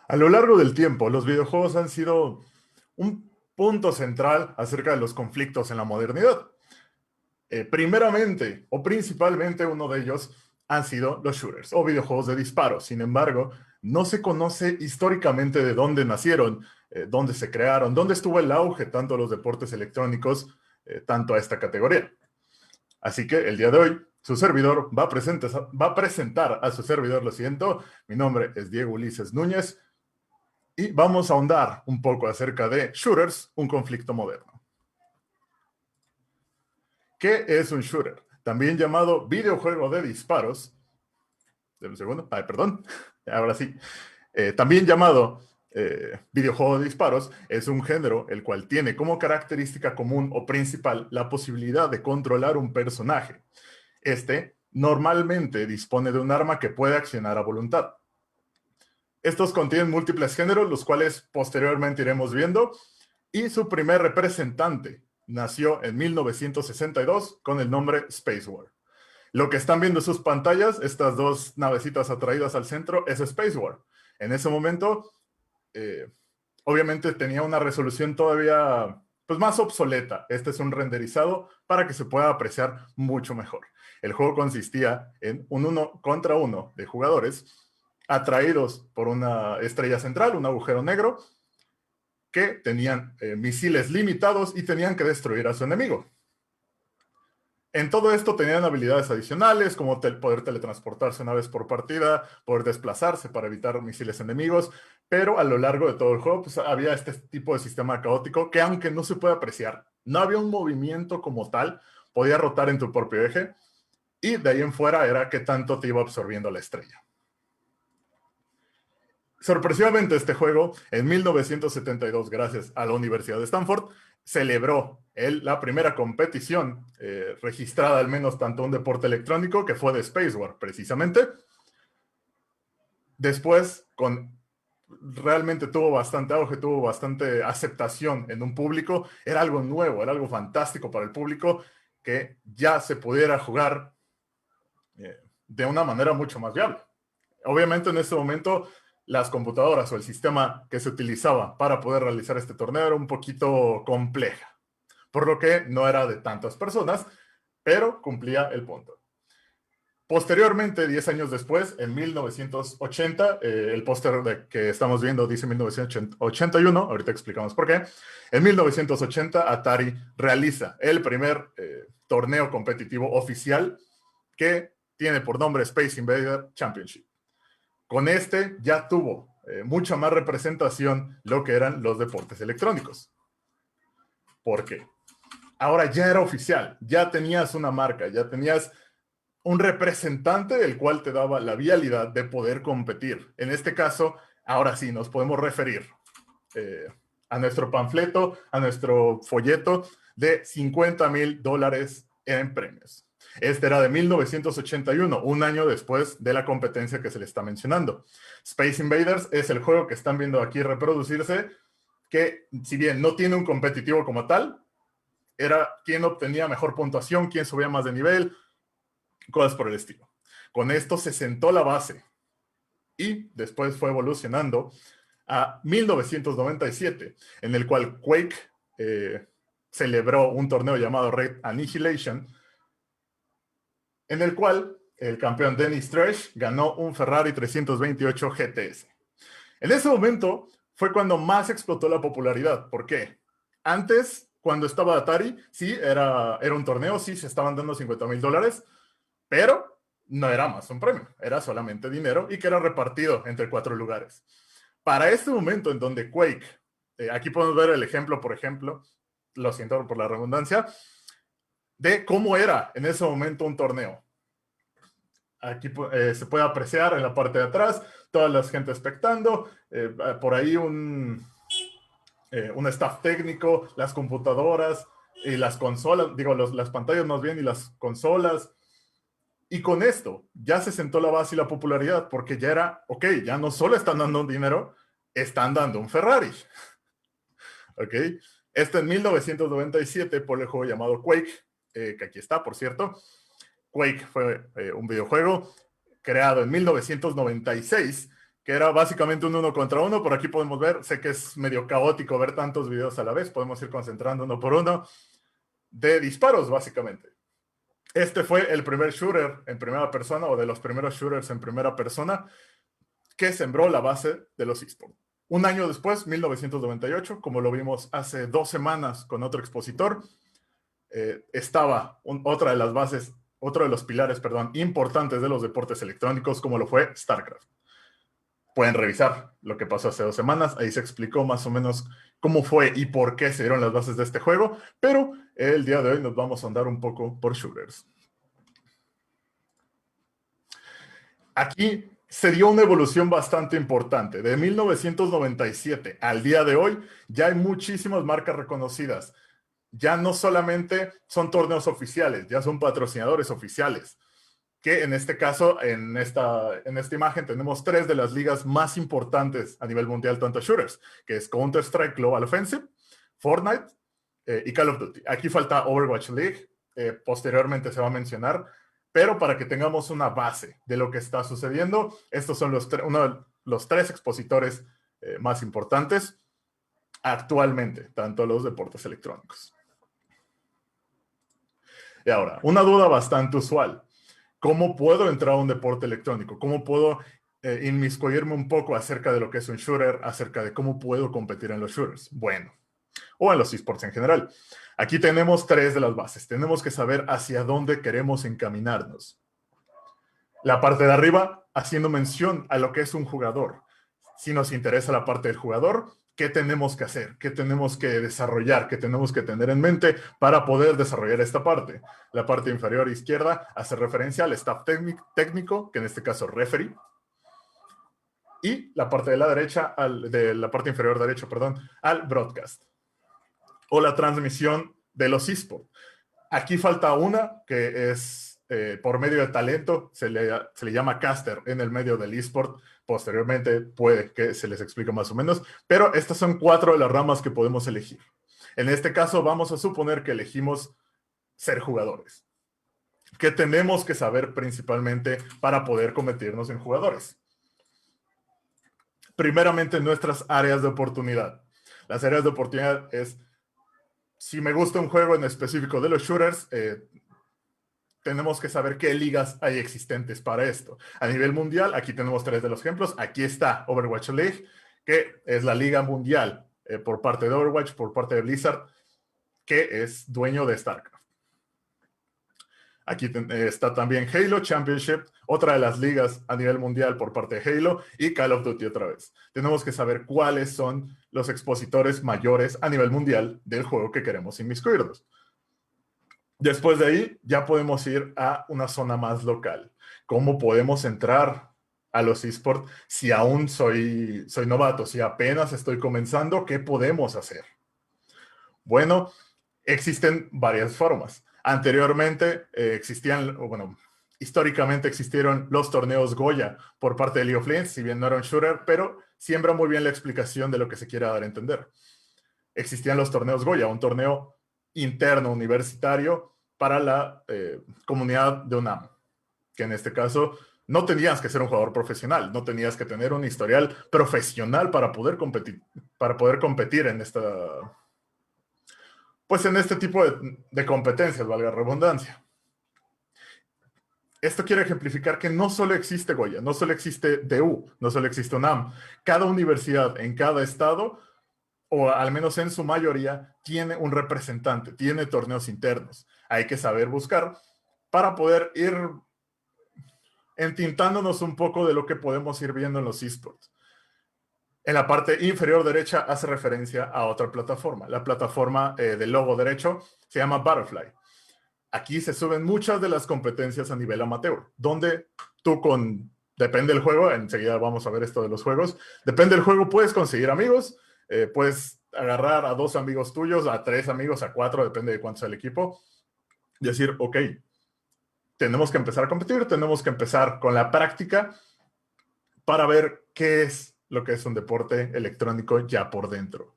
A lo largo del tiempo, los videojuegos han sido un punto central acerca de los conflictos en la modernidad. Primeramente o principalmente uno de ellos han sido los shooters o videojuegos de disparos. Sin embargo, no se conoce históricamente de dónde nacieron, dónde se crearon, dónde estuvo el auge tanto a los deportes electrónicos, tanto a esta categoría. Así que el día de hoy, su servidor va a presentar a su servidor, lo siento, mi nombre es Diego Ulises Núñez y vamos a ahondar un poco acerca de shooters, un conflicto moderno. ¿Qué es un shooter? También llamado videojuego de disparos. Deme un segundo. Ay, perdón. Ahora sí. También llamado videojuego de disparos, es un género el cual tiene como característica común o principal la posibilidad de controlar un personaje. Este normalmente dispone de un arma que puede accionar a voluntad. Estos contienen múltiples géneros, los cuales posteriormente iremos viendo, y su primer representante nació en 1962 con el nombre Space War. Lo que están viendo en sus pantallas, estas dos navecitas atraídas al centro, es Space War. En ese momento, eh, obviamente tenía una resolución todavía pues, más obsoleta. Este es un renderizado para que se pueda apreciar mucho mejor. El juego consistía en un uno contra uno de jugadores atraídos por una estrella central, un agujero negro, que tenían misiles limitados y tenían que destruir a su enemigo. En todo esto tenían habilidades adicionales, como poder teletransportarse una vez por partida, poder desplazarse para evitar misiles enemigos, pero a lo largo de todo el juego pues, había este tipo de sistema caótico que aunque no se puede apreciar, no había un movimiento como tal, podía rotar en tu propio eje, y de ahí en fuera era qué tanto te iba absorbiendo la estrella. Sorpresivamente, este juego, en 1972, gracias a la Universidad de Stanford, celebró la primera competición registrada, al menos tanto un deporte electrónico, que fue de Space War, precisamente. Después, realmente tuvo bastante auge, tuvo bastante aceptación en un público. Era algo nuevo, era algo fantástico para el público que ya se pudiera jugar de una manera mucho más viable. Obviamente en ese momento las computadoras o el sistema que se utilizaba para poder realizar este torneo era un poquito compleja, por lo que no era de tantas personas, pero cumplía el punto. Posteriormente, 10 años después, en 1980, el póster que estamos viendo dice 1981, ahorita explicamos por qué. En 1980, Atari realiza el primer torneo competitivo oficial que tiene por nombre Space Invader Championship. Con este ya tuvo mucha más representación lo que eran los deportes electrónicos. ¿Por qué? Ahora ya era oficial, ya tenías una marca, ya tenías un representante del cual te daba la vialidad de poder competir. En este caso, ahora sí nos podemos referir a nuestro panfleto, a nuestro folleto de $50,000 en premios. Este era de 1981, un año después de la competencia que se le está mencionando. Space Invaders es el juego que están viendo aquí reproducirse, que si bien no tiene un competitivo como tal, era quien obtenía mejor puntuación, quien subía más de nivel, cosas por el estilo. Con esto se sentó la base y después fue evolucionando a 1997, en el cual Quake celebró un torneo llamado Red Annihilation, en el cual el campeón Dennis Trash ganó un Ferrari 328 GTS. En ese momento fue cuando más explotó la popularidad. ¿Por qué? Antes, cuando estaba Atari, sí, era un torneo, sí, se estaban dando $50,000, pero no era más un premio, era solamente dinero y que era repartido entre 4 lugares. Para este momento en donde Quake, aquí podemos ver el ejemplo, por ejemplo, lo siento por la redundancia, de cómo era en ese momento un torneo. Aquí se puede apreciar en la parte de atrás toda la gente expectando, por ahí un staff técnico, las computadoras y las consolas, digo, las pantallas más bien y las consolas. Y con esto ya se sentó la base y la popularidad, porque ya era, ok, ya no solo están dando un dinero, están dando un Ferrari. Ok, esto en 1997 por el juego llamado Quake, que aquí está, por cierto. Quake fue un videojuego creado en 1996 que era básicamente un 1 contra 1. Por aquí podemos ver, sé que es medio caótico ver tantos videos a la vez, podemos ir concentrando uno por uno, de disparos básicamente. Este fue el primer shooter en primera persona, o de los primeros shooters en primera persona, que sembró la base de los esports. Un año después, 1998, como lo vimos hace 2 semanas con otro expositor, estaba otra de las bases, otro de los pilares, perdón, importantes de los deportes electrónicos, como lo fue StarCraft. Pueden revisar lo que pasó hace 2 semanas, ahí se explicó más o menos cómo fue y por qué se dieron las bases de este juego, pero el día de hoy nos vamos a andar un poco por shooters. Aquí se dio una evolución bastante importante. De 1997 al día de hoy, ya hay muchísimas marcas reconocidas. Ya no solamente son torneos oficiales, ya son patrocinadores oficiales. Que en este caso, en esta imagen, tenemos 3 de las ligas más importantes a nivel mundial, tanto shooters, que es Counter-Strike Global Offensive, Fortnite y Call of Duty. Aquí falta Overwatch League, posteriormente se va a mencionar, pero para que tengamos una base de lo que está sucediendo, estos son uno de los 3 expositores más importantes actualmente, tanto los deportes electrónicos. Y ahora, una duda bastante usual. ¿Cómo puedo entrar a un deporte electrónico? ¿Cómo puedo inmiscuirme un poco acerca de lo que es un shooter, acerca de cómo puedo competir en los shooters? Bueno, o en los esports en general. Aquí tenemos 3 de las bases. Tenemos que saber hacia dónde queremos encaminarnos. La parte de arriba, haciendo mención a lo que es un jugador. Si nos interesa la parte del jugador, ¿qué tenemos que hacer? ¿Qué tenemos que desarrollar? ¿Qué tenemos que tener en mente para poder desarrollar esta parte? La parte inferior izquierda hace referencia al staff técnico, que en este caso referee. Y la parte de la derecha, de la parte inferior derecha, perdón, al broadcast. O la transmisión de los esports. Aquí falta una que es por medio de talento, se le llama caster en el medio del eSport. Posteriormente puede que se les explique más o menos, pero estas son 4 de las ramas que podemos elegir. En este caso vamos a suponer que elegimos ser jugadores. ¿Qué tenemos que saber principalmente para poder convertirnos en jugadores? Primeramente, nuestras áreas de oportunidad. Las áreas de oportunidad es, si me gusta un juego en específico de los shooters, tenemos que saber qué ligas hay existentes para esto. A nivel mundial, aquí tenemos 3 de los ejemplos. Aquí está Overwatch League, que es la liga mundial por parte de Overwatch, por parte de Blizzard, que es dueño de StarCraft. Aquí está también Halo Championship, otra de las ligas a nivel mundial por parte de Halo, y Call of Duty otra vez. Tenemos que saber cuáles son los expositores mayores a nivel mundial del juego que queremos inmiscuirnos. Después de ahí, ya podemos ir a una zona más local. ¿Cómo podemos entrar a los esports si aún soy novato, si apenas estoy comenzando? ¿Qué podemos hacer? Bueno, existen varias formas. Anteriormente históricamente existieron los torneos Goya por parte de League of Legends, si bien no era un shooter, pero siembra muy bien la explicación de lo que se quiere dar a entender. Existían los torneos Goya, un torneo interno universitario para la comunidad de UNAM, que en este caso no tenías que ser un jugador profesional, no tenías que tener un historial profesional para poder competir en en este tipo de competencias, valga la redundancia. Esto quiere ejemplificar que no solo existe Goya, no solo existe DU, no solo existe UNAM. Cada universidad en cada estado, o al menos en su mayoría, tiene un representante, tiene torneos internos. Hay que saber buscar para poder ir entintándonos un poco de lo que podemos ir viendo en los esports. En la parte inferior derecha hace referencia a otra plataforma. La plataforma del logo derecho se llama Butterfly. Aquí se suben muchas de las competencias a nivel amateur, donde tú depende del juego, enseguida vamos a ver esto de los juegos, depende del juego, puedes conseguir amigos, puedes agarrar a 2 amigos tuyos, a 3 amigos, a 4, depende de cuánto sea el equipo, y decir, ok, tenemos que empezar a competir, tenemos que empezar con la práctica para ver qué es lo que es un deporte electrónico ya por dentro.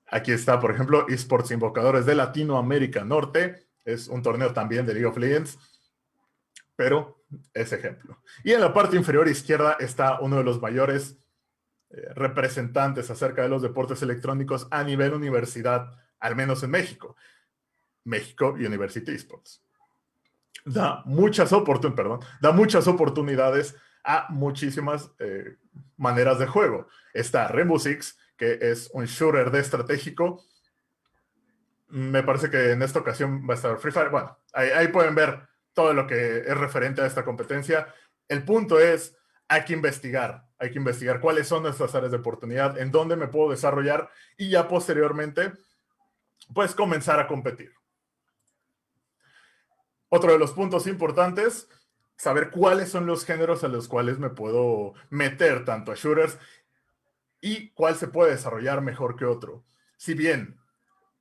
Aquí está, por ejemplo, Esports Invocadores de Latinoamérica Norte. Es un torneo también de League of Legends, pero ese ejemplo. Y en la parte inferior izquierda está uno de los mayores representantes acerca de los deportes electrónicos a nivel universidad, al menos en México. México University Esports. Da muchas oportunidades a muchísimas maneras de juego. Está Rainbow Six, que es un shooter de estratégico. Me parece que en esta ocasión va a estar Free Fire. Bueno, ahí pueden ver todo lo que es referente a esta competencia. El punto es, hay que investigar cuáles son nuestras áreas de oportunidad, en dónde me puedo desarrollar y ya posteriormente, pues comenzar a competir. Otro de los puntos importantes, saber cuáles son los géneros a los cuales me puedo meter tanto a shooters y cuál se puede desarrollar mejor que otro. Si bien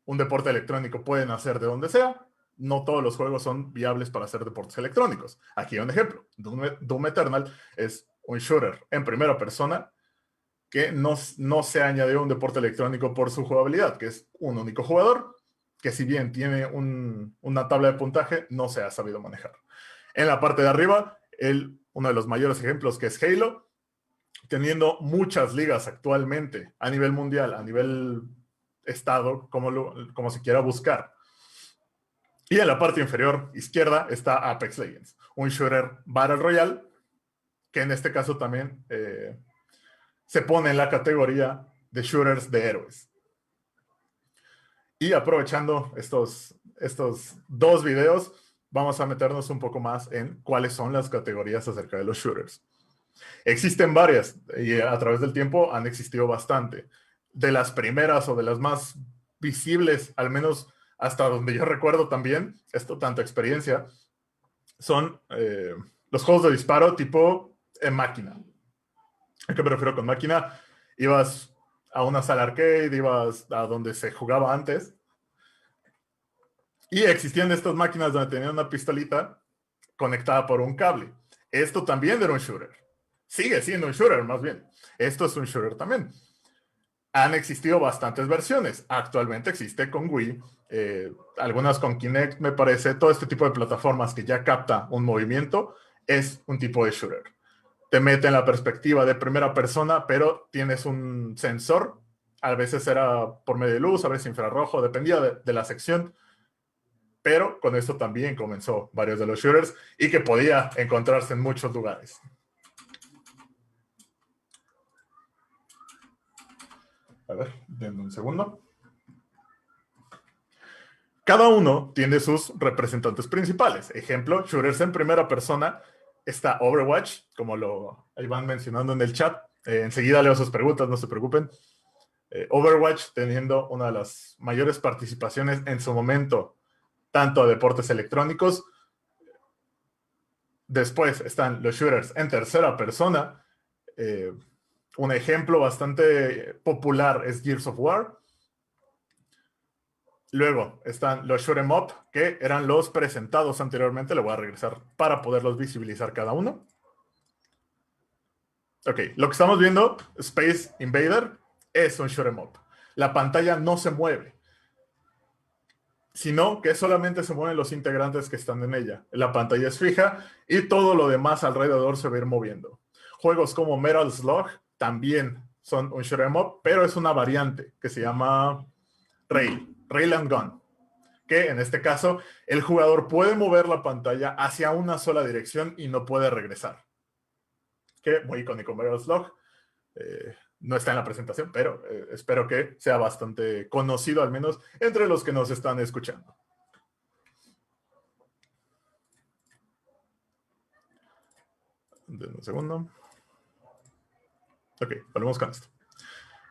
un deporte electrónico puede nacer de donde sea, no todos los juegos son viables para hacer deportes electrónicos. Aquí hay un ejemplo. Doom Eternal es un shooter en primera persona que no se añadió un deporte electrónico por su jugabilidad, que es un único jugador, que si bien tiene una tabla de puntaje, no se ha sabido manejar. En la parte de arriba, uno de los mayores ejemplos, que es Halo, teniendo muchas ligas actualmente a nivel mundial, a nivel estado, como se quiera buscar. Y en la parte inferior izquierda está Apex Legends, un shooter Battle Royale, que en este caso también se pone en la categoría de shooters de héroes. Y aprovechando estos dos videos, vamos a meternos un poco más en cuáles son las categorías acerca de los shooters. Existen varias y a través del tiempo han existido bastante. De las primeras o de las más visibles, al menos hasta donde yo recuerdo también, esto tanta experiencia, son los juegos de disparo tipo en máquina. ¿A qué me refiero con máquina? Ibas a una sala arcade, ibas a donde se jugaba antes, y existían estas máquinas donde tenían una pistolita conectada por un cable. Esto también era un shooter. Sigue siendo un shooter, más bien. Esto es un shooter también. Han existido bastantes versiones. Actualmente existe con Wii, algunas con Kinect, me parece. Todo este tipo de plataformas que ya capta un movimiento es un tipo de shooter. Te mete en la perspectiva de primera persona, pero tienes un sensor. A veces era por medio de luz, a veces infrarrojo, dependía de la sección. Pero con esto también comenzó varios de los shooters y que podía encontrarse en muchos lugares. A ver, denme un segundo. Cada uno tiene sus representantes principales. Ejemplo, shooters en primera persona. Está Overwatch, como lo iban mencionando en el chat. Enseguida leo sus preguntas, no se preocupen. Overwatch teniendo una de las mayores participaciones en su momento, tanto a deportes electrónicos. Después están los shooters en tercera persona. Un ejemplo bastante popular es Gears of War. Luego están los shoot 'em up, que eran los presentados anteriormente. Le voy a regresar para poderlos visibilizar cada uno. Ok, lo que estamos viendo, Space Invader, es un shoot 'em up. La pantalla no se mueve, sino que solamente se mueven los integrantes que están en ella. La pantalla es fija y todo lo demás alrededor se va a ir moviendo. Juegos como Metal Slug también son un shoot 'em up, pero es una variante que se llama Rail and Gun, que en este caso el jugador puede mover la pantalla hacia una sola dirección y no puede regresar. Que muy icónico Metal Slug. No está en la presentación, pero espero que sea bastante conocido, al menos entre los que nos están escuchando. Denme un segundo. Ok, volvemos con esto.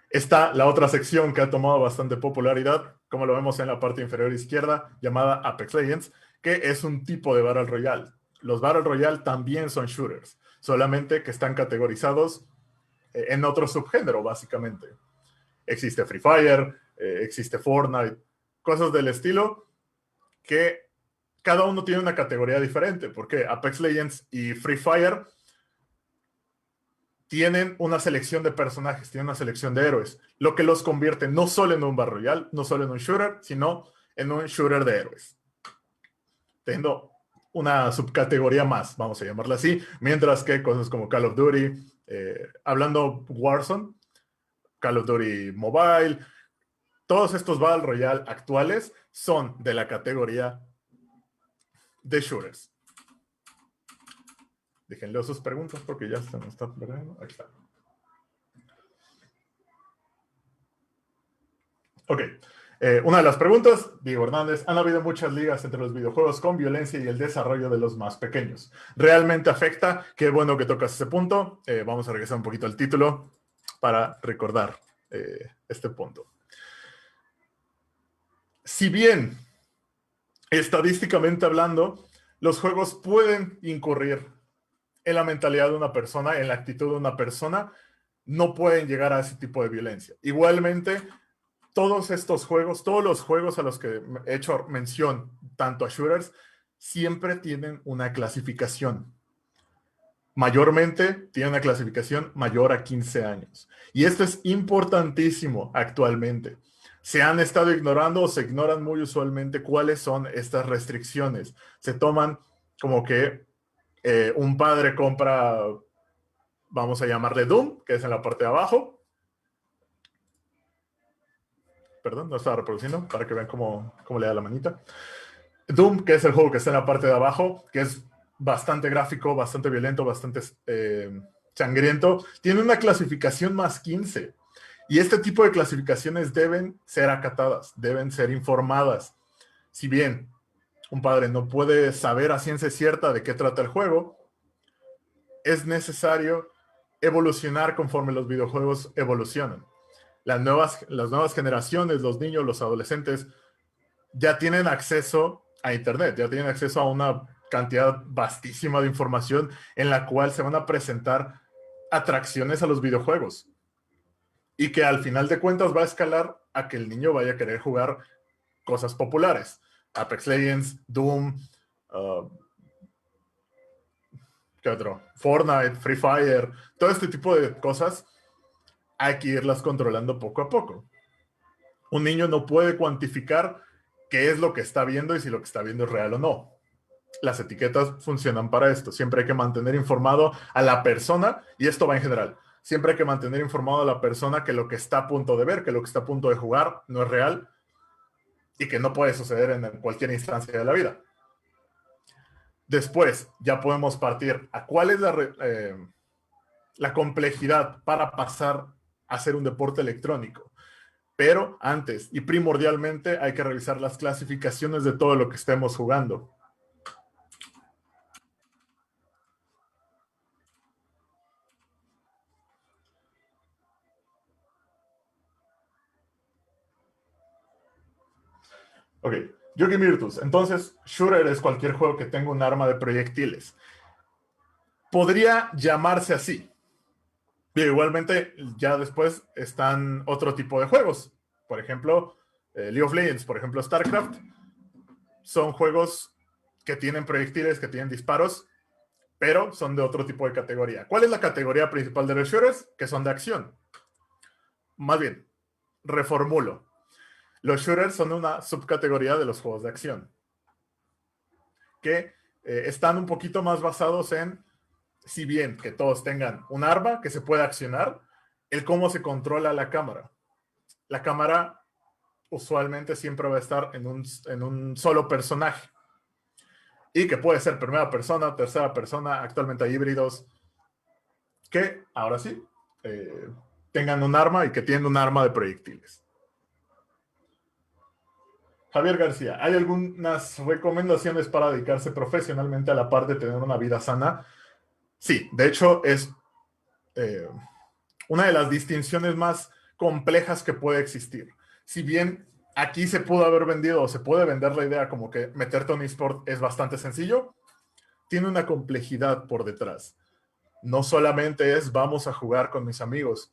Está la otra sección que ha tomado bastante popularidad, como lo vemos en la parte inferior izquierda, llamada Apex Legends, que es un tipo de Battle Royale. Los Battle Royale también son shooters, solamente que están categorizados en otro subgénero, básicamente. Existe Free Fire, existe Fortnite, cosas del estilo que cada uno tiene una categoría diferente, porque Apex Legends y Free Fire tienen una selección de personajes, tienen una selección de héroes, lo que los convierte no solo en un Battle Royale, no solo en un shooter, sino en un shooter de héroes. Teniendo una subcategoría más, vamos a llamarla así, mientras que cosas como Call of Duty, hablando Warzone, Call of Duty Mobile, todos estos Battle Royale actuales son de la categoría de shooters. Déjenle sus preguntas porque ya se me está perdiendo. Aquí está. Ok. Una de las preguntas, Diego Hernández, han habido muchas ligas entre los videojuegos con violencia y el desarrollo de los más pequeños. ¿Realmente afecta? Qué bueno que tocas ese punto. Vamos a regresar un poquito al título para recordar este punto. Si bien, estadísticamente hablando, los juegos pueden incurrir en la mentalidad de una persona, en la actitud de una persona, no pueden llegar a ese tipo de violencia. Igualmente, todos estos juegos, todos los juegos a los que he hecho mención, tanto a shooters, siempre tienen una clasificación. Mayormente tienen una clasificación mayor a 15 años. Y esto es importantísimo actualmente. Se han estado ignorando o se ignoran muy usualmente cuáles son estas restricciones. Se toman como que un padre compra, vamos a llamarle Doom, que es en la parte de abajo. Perdón, no estaba reproduciendo para que vean cómo le da la manita. Doom, que es el juego que está en la parte de abajo, que es bastante gráfico, bastante violento, bastante sangriento, tiene una clasificación más 15. Y este tipo de clasificaciones deben ser acatadas, deben ser informadas. Si bien un padre no puede saber a ciencia cierta de qué trata el juego, es necesario evolucionar conforme los videojuegos evolucionan. Las nuevas generaciones, los niños, los adolescentes, ya tienen acceso a Internet, ya tienen acceso a una cantidad vastísima de información en la cual se van a presentar atracciones a los videojuegos. Y que al final de cuentas va a escalar a que el niño vaya a querer jugar cosas populares. Apex Legends, Doom, ¿qué otro? Fortnite, Free Fire, todo este tipo de cosas hay que irlas controlando poco a poco. Un niño no puede cuantificar qué es lo que está viendo y si lo que está viendo es real o no. Las etiquetas funcionan para esto. Siempre hay que mantener informado a la persona, y esto va en general. Siempre hay que mantener informado a la persona que lo que está a punto de ver, que lo que está a punto de jugar no es real y que no puede suceder en cualquier instancia de la vida. Después ya podemos partir a cuál es la complejidad para pasar a ser un deporte electrónico. Pero antes y primordialmente hay que revisar las clasificaciones de todo lo que estemos jugando. Ok, Yugi Virtus. Entonces, shooter es cualquier juego que tenga un arma de proyectiles. Podría llamarse así. Pero igualmente, ya después están otro tipo de juegos. Por ejemplo, League of Legends, por ejemplo, StarCraft. Son juegos que tienen proyectiles, que tienen disparos, pero son de otro tipo de categoría. ¿Cuál es la categoría principal de los shooters? Que son de acción. Más bien, reformulo. Los shooters son una subcategoría de los juegos de acción, que están un poquito más basados en, si bien que todos tengan un arma que se pueda accionar, el cómo se controla la cámara. La cámara usualmente siempre va a estar en un solo personaje, y que puede ser primera persona, tercera persona. Actualmente hay híbridos que, ahora sí, tengan un arma y que tienen un arma de proyectiles. Javier García, ¿hay algunas recomendaciones para dedicarse profesionalmente a la par de tener una vida sana? Sí, de hecho es eh, una de las distinciones más complejas que puede existir. Si bien aquí se pudo haber vendido o se puede vender la idea como que meterte a un eSport es bastante sencillo, tiene una complejidad por detrás. No solamente es vamos a jugar con mis amigos.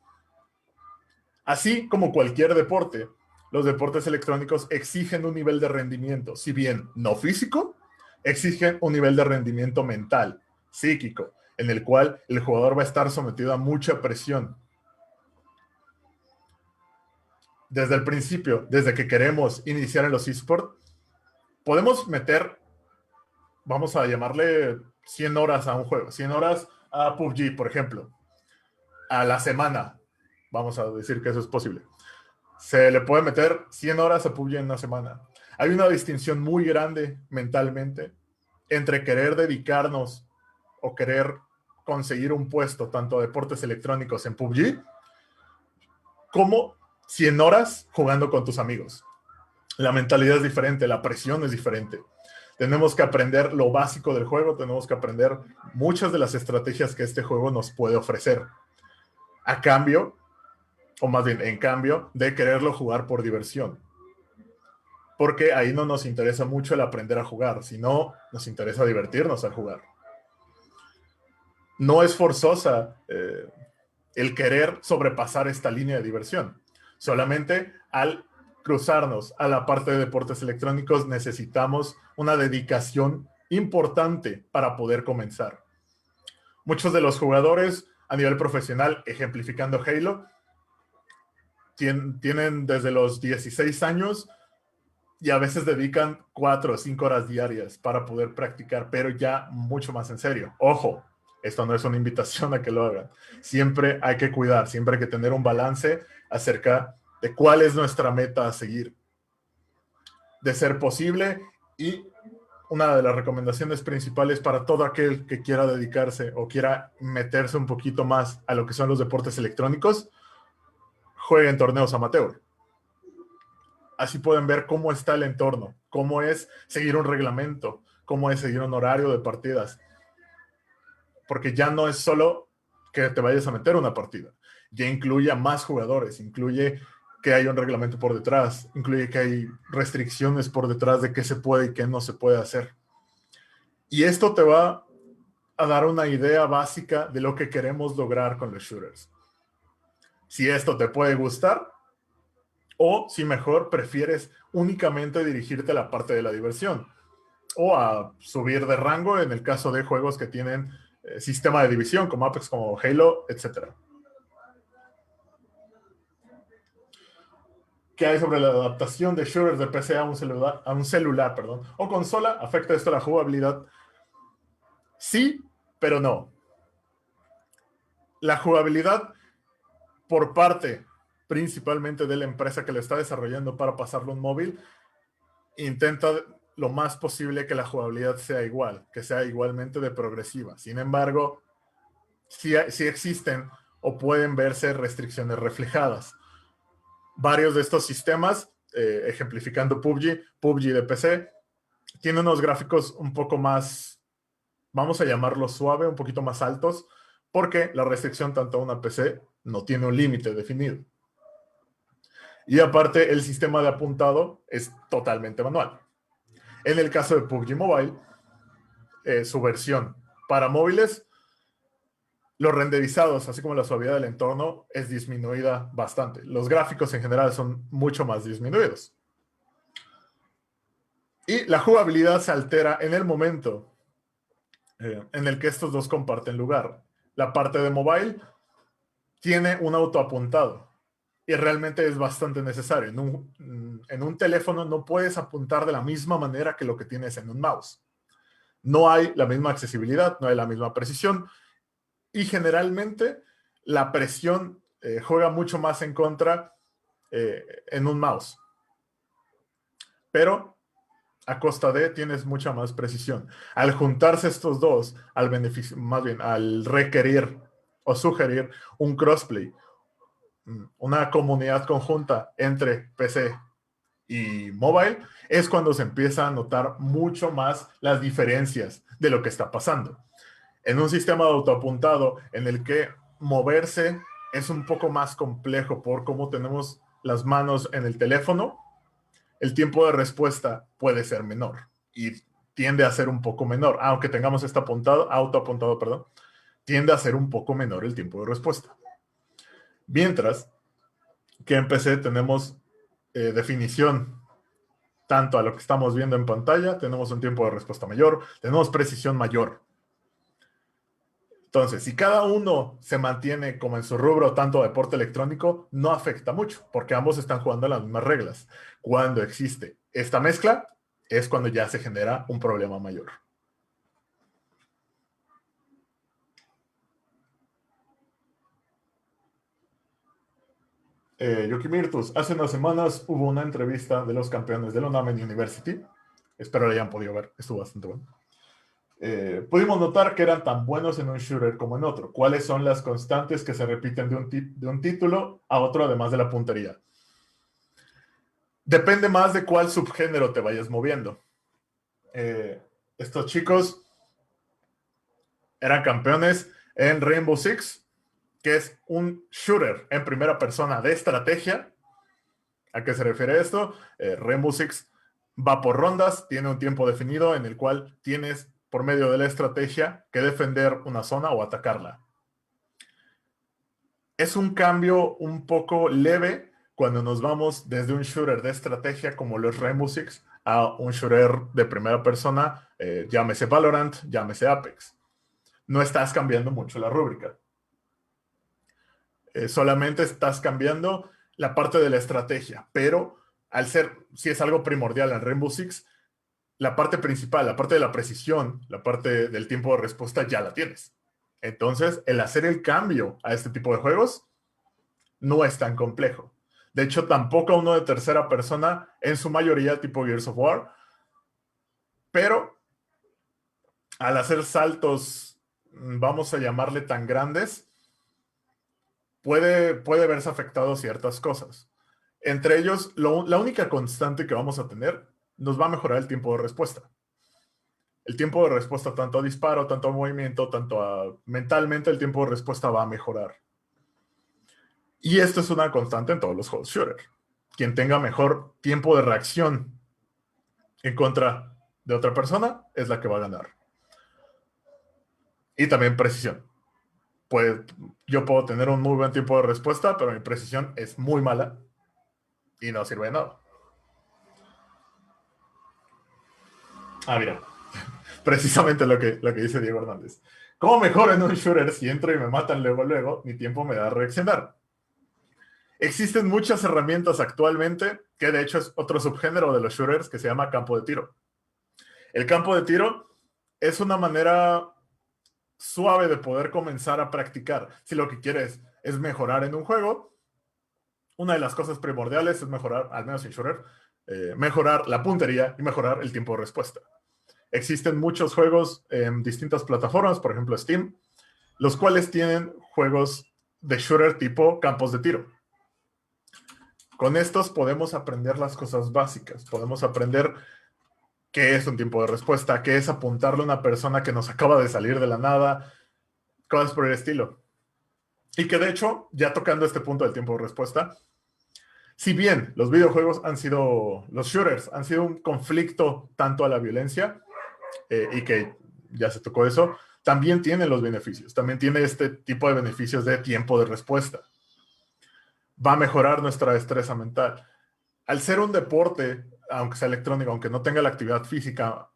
Así como cualquier deporte, los deportes electrónicos exigen un nivel de rendimiento, si bien no físico, exigen un nivel de rendimiento mental, psíquico, en el cual el jugador va a estar sometido a mucha presión. Desde el principio, desde que queremos iniciar en los esports, podemos meter vamos a llamarle 100 horas a un juego, 100 horas a PUBG, por ejemplo, a la semana. Vamos a decir que eso es posible. Se le puede meter 100 horas a PUBG en una semana. Hay una distinción muy grande mentalmente entre querer dedicarnos o querer conseguir un puesto tanto a deportes electrónicos en PUBG como 100 horas jugando con tus amigos. La mentalidad es diferente, la presión es diferente. Tenemos que aprender lo básico del juego, tenemos que aprender muchas de las estrategias que este juego nos puede ofrecer. A cambio, o más bien en cambio, de quererlo jugar por diversión. Porque ahí no nos interesa mucho el aprender a jugar, sino nos interesa divertirnos al jugar. No es forzosa el querer sobrepasar esta línea de diversión. Solamente al cruzarnos a la parte de deportes electrónicos necesitamos una dedicación importante para poder comenzar. Muchos de los jugadores a nivel profesional, ejemplificando Halo, tienen desde los 16 años y a veces dedican 4 o 5 horas diarias para poder practicar, pero ya mucho más en serio. Ojo, esto no es una invitación a que lo hagan. Siempre hay que cuidar, siempre hay que tener un balance acerca de cuál es nuestra meta a seguir. De ser posible, y una de las recomendaciones principales para todo aquel que quiera dedicarse o quiera meterse un poquito más a lo que son los deportes electrónicos, jueguen torneos amateur. Así pueden ver cómo está el entorno, cómo es seguir un reglamento, cómo es seguir un horario de partidas. Porque ya no es solo que te vayas a meter una partida, ya incluye a más jugadores, incluye que hay un reglamento por detrás, incluye que hay restricciones por detrás de qué se puede y qué no se puede hacer. Y esto te va a dar una idea básica de lo que queremos lograr con los shooters. Si esto te puede gustar, o si mejor prefieres únicamente dirigirte a la parte de la diversión, o a subir de rango en el caso de juegos que tienen sistema de división, como Apex, como Halo, etc. ¿Qué hay sobre la adaptación de shooters de PC a un celular, perdón, o consola? ¿Afecta esto la jugabilidad? Sí, pero no. La jugabilidad por parte principalmente de la empresa que lo está desarrollando para pasarlo a un móvil, intenta lo más posible que la jugabilidad sea igual, que sea igualmente de progresiva. Sin embargo, sí existen o pueden verse restricciones reflejadas. Varios de estos sistemas, ejemplificando PUBG de PC, tiene unos gráficos un poco más, vamos a llamarlo suave, un poquito más altos, porque la restricción tanto a una PC no tiene un límite definido. Y aparte, el sistema de apuntado es totalmente manual. En el caso de PUBG Mobile, su versión para móviles, los renderizados, así como la suavidad del entorno, es disminuida bastante. Los gráficos en general son mucho más disminuidos. Y la jugabilidad se altera en el momento en el que estos dos comparten lugar. La parte de mobile tiene un autoapuntado y realmente es bastante necesario. En un teléfono no puedes apuntar de la misma manera que lo que tienes en un mouse. No hay la misma accesibilidad, no hay la misma precisión, y generalmente la presión juega mucho más en contra en un mouse. Pero a costa de tienes mucha más precisión. Al juntarse estos dos, al beneficio, más bien al requerir o sugerir un crossplay, una comunidad conjunta entre PC y mobile, es cuando se empieza a notar mucho más las diferencias de lo que está pasando. En un sistema de autoapuntado en el que moverse es un poco más complejo por cómo tenemos las manos en el teléfono, el tiempo de respuesta puede ser menor y tiende a ser un poco menor, aunque tengamos este autoapuntado, perdón, tiende a ser un poco menor el tiempo de respuesta. Mientras que en PC tenemos definición tanto a lo que estamos viendo en pantalla, tenemos un tiempo de respuesta mayor, tenemos precisión mayor. Entonces, si cada uno se mantiene como en su rubro, tanto deporte electrónico, no afecta mucho, porque ambos están jugando las mismas reglas. Cuando existe esta mezcla, es cuando ya se genera un problema mayor. Yokimirtus, hace unas semanas hubo una entrevista de los campeones de la Onamen University. Espero la hayan podido ver, estuvo bastante bueno. Pudimos notar que eran tan buenos en un shooter como en otro. ¿Cuáles son las constantes que se repiten de un título a otro, además de la puntería? Depende más de cuál subgénero te vayas moviendo. Estos chicos eran campeones en Rainbow Six, que es un shooter en primera persona de estrategia. ¿A qué se refiere esto? Rainbow Six va por rondas, tiene un tiempo definido en el cual tienes, por medio de la estrategia, que defender una zona o atacarla. Es un cambio un poco leve cuando nos vamos desde un shooter de estrategia como los Rainbow Six a un shooter de primera persona, llámese Valorant, llámese Apex. No estás cambiando mucho la rúbrica. Solamente estás cambiando la parte de la estrategia, pero al ser, si es algo primordial en Rainbow Six, la parte principal, la parte de la precisión, la parte del tiempo de respuesta ya la tienes. Entonces, el hacer el cambio a este tipo de juegos no es tan complejo. De hecho, tampoco uno de tercera persona, en su mayoría tipo Gears of War, pero al hacer saltos, vamos a llamarle tan grandes, puede verse afectado ciertas cosas. Entre ellos, la única constante que vamos a tener nos va a mejorar el tiempo de respuesta. El tiempo de respuesta tanto a disparo, tanto a movimiento, tanto a mentalmente, el tiempo de respuesta va a mejorar. Y esto es una constante en todos los juegos shooter. Quien tenga mejor tiempo de reacción en contra de otra persona es la que va a ganar. Y también precisión. Pues yo puedo tener un muy buen tiempo de respuesta, pero mi precisión es muy mala y no sirve de nada. Ah, mira. Precisamente lo que dice Diego Hernández. ¿Cómo mejoro en un shooter si entro y me matan luego? Mi tiempo me da a reaccionar. Existen muchas herramientas actualmente, que de hecho es otro subgénero de los shooters que se llama campo de tiro. El campo de tiro es una manera suave de poder comenzar a practicar. Si lo que quieres es mejorar en un juego, una de las cosas primordiales es mejorar, al menos en shooter, mejorar la puntería y mejorar el tiempo de respuesta. Existen muchos juegos en distintas plataformas, por ejemplo Steam, los cuales tienen juegos de shooter tipo campos de tiro. Con estos podemos aprender las cosas básicas, podemos aprender qué es un tiempo de respuesta, qué es apuntarle a una persona que nos acaba de salir de la nada, cosas por el estilo. Y que de hecho, ya tocando este punto del tiempo de respuesta, si bien los videojuegos los shooters han sido un conflicto tanto a la violencia, y que ya se tocó eso, también tiene los beneficios, también tiene este tipo de beneficios de tiempo de respuesta. Va a mejorar nuestra destreza mental. Al ser un deporte, aunque sea electrónico, aunque no tenga la actividad física,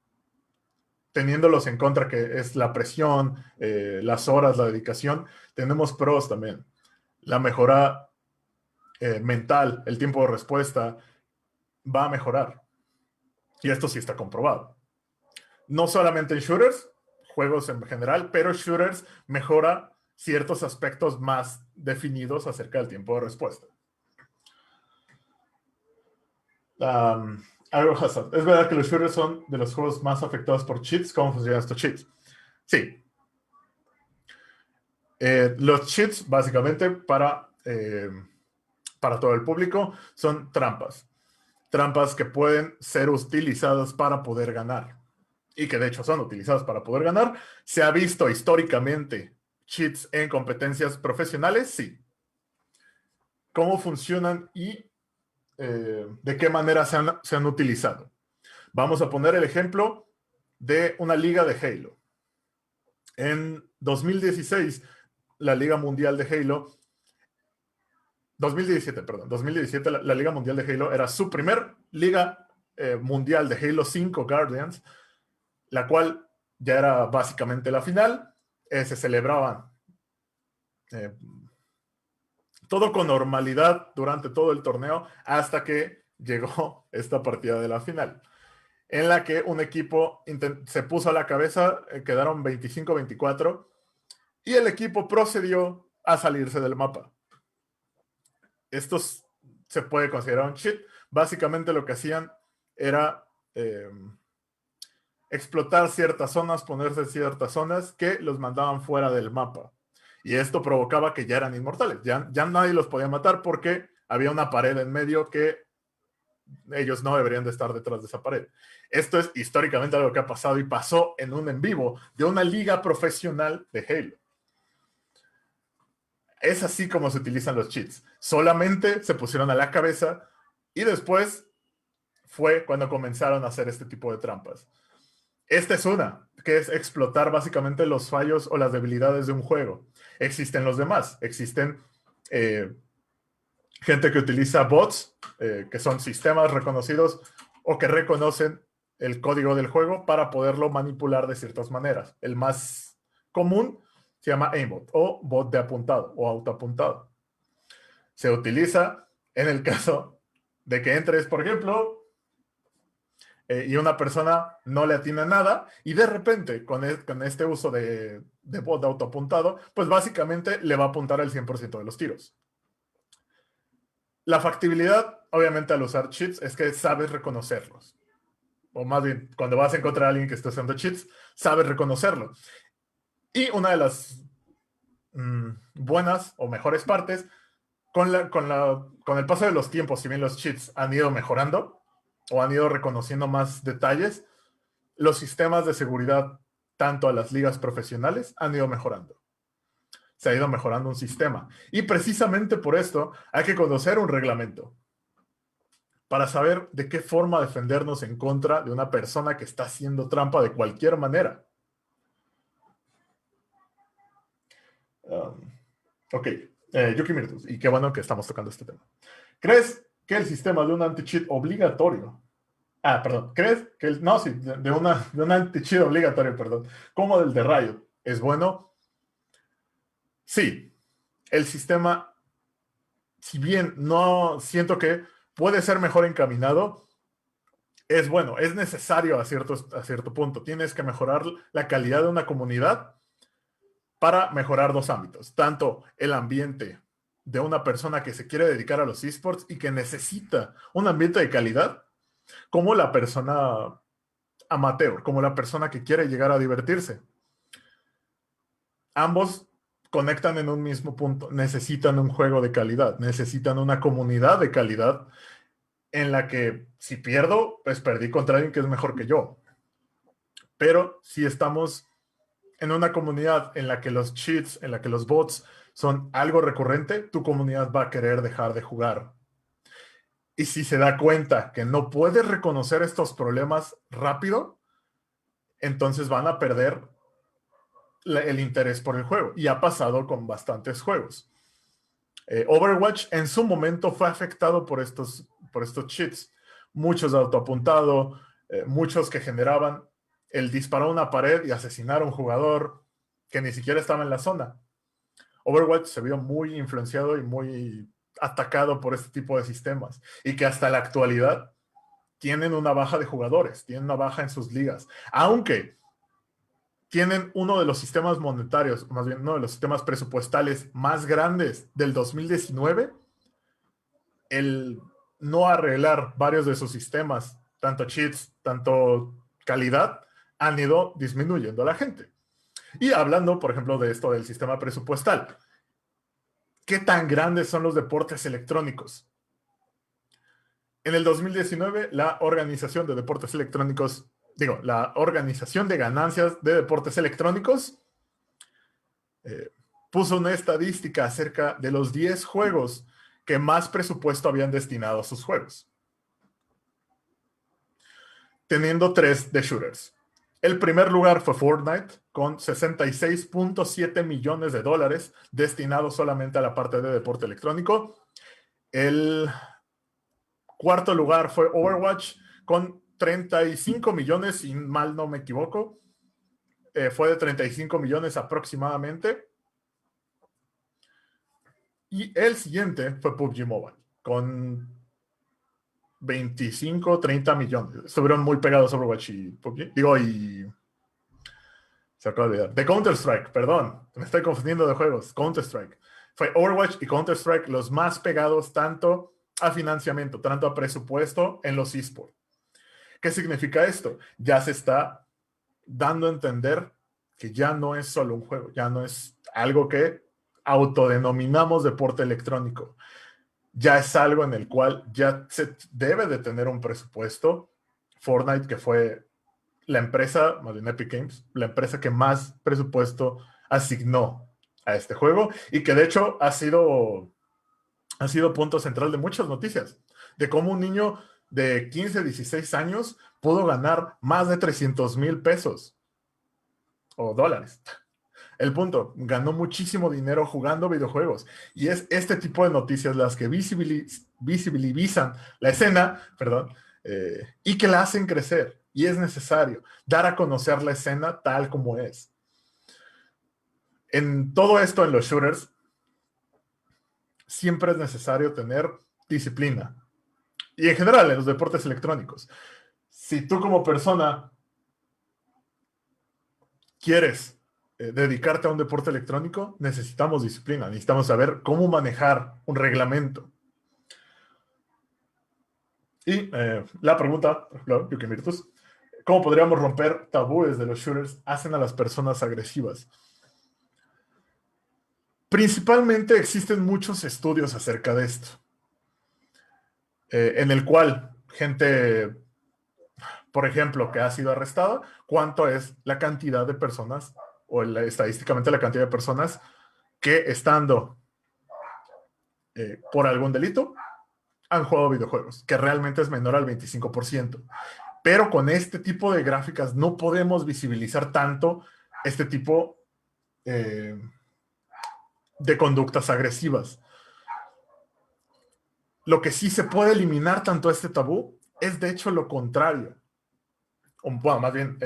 teniéndolos en contra, que es la presión, las horas, la dedicación, tenemos pros también. La mejora mental, el tiempo de respuesta, va a mejorar. Y esto sí está comprobado. No solamente en shooters, juegos en general, pero shooters mejora ciertos aspectos más definidos acerca del tiempo de respuesta. Algo Hassan. ¿Es verdad que los shooters son de los juegos más afectados por cheats? ¿Cómo funcionan estos cheats? Sí. Los cheats, básicamente, para todo el público, son trampas. Trampas que pueden ser utilizadas para poder ganar. Y que de hecho son utilizadas para poder ganar. ¿Se ha visto históricamente cheats en competencias profesionales? Sí. ¿Cómo funcionan y de qué manera se han utilizado? Vamos a poner el ejemplo de una liga de Halo. En 2016, la Liga Mundial de Halo, 2017, la Liga Mundial de Halo era su primer Liga Mundial de Halo 5 Guardians, la cual ya era básicamente la final. Se celebraban todo con normalidad durante todo el torneo hasta que llegó esta partida de la final, en la que un equipo se puso a la cabeza, quedaron 25-24, y el equipo procedió a salirse del mapa. estos se puede considerar un cheat. Básicamente lo que hacían era explotar ciertas zonas, ponerse ciertas zonas que los mandaban fuera del mapa. Y esto provocaba que ya eran inmortales. Ya nadie los podía matar porque había una pared en medio que ellos no deberían de estar detrás de esa pared. Esto es históricamente algo que ha pasado y pasó en un en vivo de una liga profesional de Halo. Es así como se utilizan los cheats. Solamente se pusieron a la cabeza y después fue cuando comenzaron a hacer este tipo de trampas. Esta es una, que es explotar básicamente los fallos o las debilidades de un juego. Existen los demás. Existen gente que utiliza bots, que son sistemas reconocidos o que reconocen el código del juego para poderlo manipular de ciertas maneras. El más común se llama aimbot o bot de apuntado o autoapuntado. Se utiliza en el caso de que entres, por ejemplo, y una persona no le atina nada y de repente con este uso de bot de autoapuntado, pues básicamente le va a apuntar el 100% de los tiros. La factibilidad, obviamente, al usar cheats es que sabes reconocerlos. O más bien, cuando vas a encontrar a alguien que esté usando cheats, sabes reconocerlo. Y una de las buenas o mejores partes, con el paso de los tiempos, si bien los cheats han ido mejorando o han ido reconociendo más detalles, los sistemas de seguridad, tanto a las ligas profesionales, han ido mejorando. Se ha ido mejorando un sistema. Y precisamente por esto hay que conocer un reglamento para saber de qué forma defendernos en contra de una persona que está haciendo trampa de cualquier manera. Ok, Yuki Mirtus, y qué bueno que estamos tocando este tema. ¿Crees que el sistema de un anti-cheat obligatorio... ¿crees que de un anti-cheat obligatorio, perdón, como el de Riot, es bueno? Sí, el sistema, si bien no siento que puede ser mejor encaminado, es bueno, es necesario a cierto punto. Tienes que mejorar la calidad de una comunidad para mejorar dos ámbitos, tanto el ambiente de una persona que se quiere dedicar a los esports y que necesita un ambiente de calidad, como la persona amateur, como la persona que quiere llegar a divertirse. Ambos conectan en un mismo punto, necesitan un juego de calidad, necesitan una comunidad de calidad en la que si pierdo, pues perdí contra alguien que es mejor que yo. Pero si estamos en una comunidad en la que los cheats, en la que los bots son algo recurrente, tu comunidad va a querer dejar de jugar. Y si se da cuenta que no puedes reconocer estos problemas rápido, entonces van a perder el interés por el juego. Y ha pasado con bastantes juegos. Overwatch en su momento fue afectado por estos cheats. Muchos de autoapuntado, muchos que generaban el disparar a una pared y asesinar a un jugador que ni siquiera estaba en la zona. Overwatch se vio muy influenciado y muy atacado por este tipo de sistemas y que hasta la actualidad tienen una baja de jugadores, tienen una baja en sus ligas, aunque tienen uno de los sistemas monetarios, más bien uno de los sistemas presupuestales más grandes del 2019. El no arreglar varios de sus sistemas, tanto cheats, tanto calidad, han ido disminuyendo a la gente. Y hablando, por ejemplo, de esto del sistema presupuestal, ¿qué tan grandes son los deportes electrónicos? En el 2019, la Organización de Deportes Electrónicos, la Organización de Ganancias de Deportes Electrónicos, puso una estadística acerca de los 10 juegos que más presupuesto habían destinado a sus juegos, teniendo 3 de shooters. El primer lugar fue Fortnite, con 66.7 millones de dólares destinados solamente a la parte de deporte electrónico. El cuarto lugar fue Overwatch, con 35 millones, si mal no me equivoco. Fue de 35 millones aproximadamente. Y el siguiente fue PUBG Mobile, con 25, 30 millones. Estuvieron muy pegados Overwatch y PUBG. Se acaba de olvidar. De Counter-Strike, perdón. Me estoy confundiendo de juegos. Counter-Strike. Fue Overwatch y Counter-Strike los más pegados tanto a financiamiento, tanto a presupuesto en los esports. ¿Qué significa esto? Ya se está dando a entender que ya no es solo un juego, ya no es algo que autodenominamos deporte electrónico. Ya es algo en el cual ya se debe de tener un presupuesto. Fortnite, que fue la empresa, más bien Epic Games, la empresa que más presupuesto asignó a este juego y que de hecho ha sido punto central de muchas noticias, de cómo un niño de 15, 16 años pudo ganar más de 300,000 pesos o dólares. El punto, ganó muchísimo dinero jugando videojuegos. Y es este tipo de noticias las que visibilizan la escena, perdón, y que la hacen crecer. Y es necesario dar a conocer la escena tal como es. En todo esto, en los shooters, siempre es necesario tener disciplina. Y en general, en los deportes electrónicos. Si tú como persona quieres dedicarte a un deporte electrónico, necesitamos disciplina, necesitamos saber cómo manejar un reglamento. Y la pregunta, por ejemplo, Yuki Virtus, ¿cómo podríamos romper tabúes de los shooters hacen a las personas agresivas? Principalmente existen muchos estudios acerca de esto, en el cual gente, por ejemplo, que ha sido arrestada, cuánto es la cantidad de personas, o estadísticamente la cantidad de personas que estando por algún delito han jugado videojuegos, que realmente es menor al 25%. Pero con este tipo de gráficas no podemos visibilizar tanto este tipo de conductas agresivas. Lo que sí se puede eliminar tanto este tabú es de hecho lo contrario. Bueno, más bien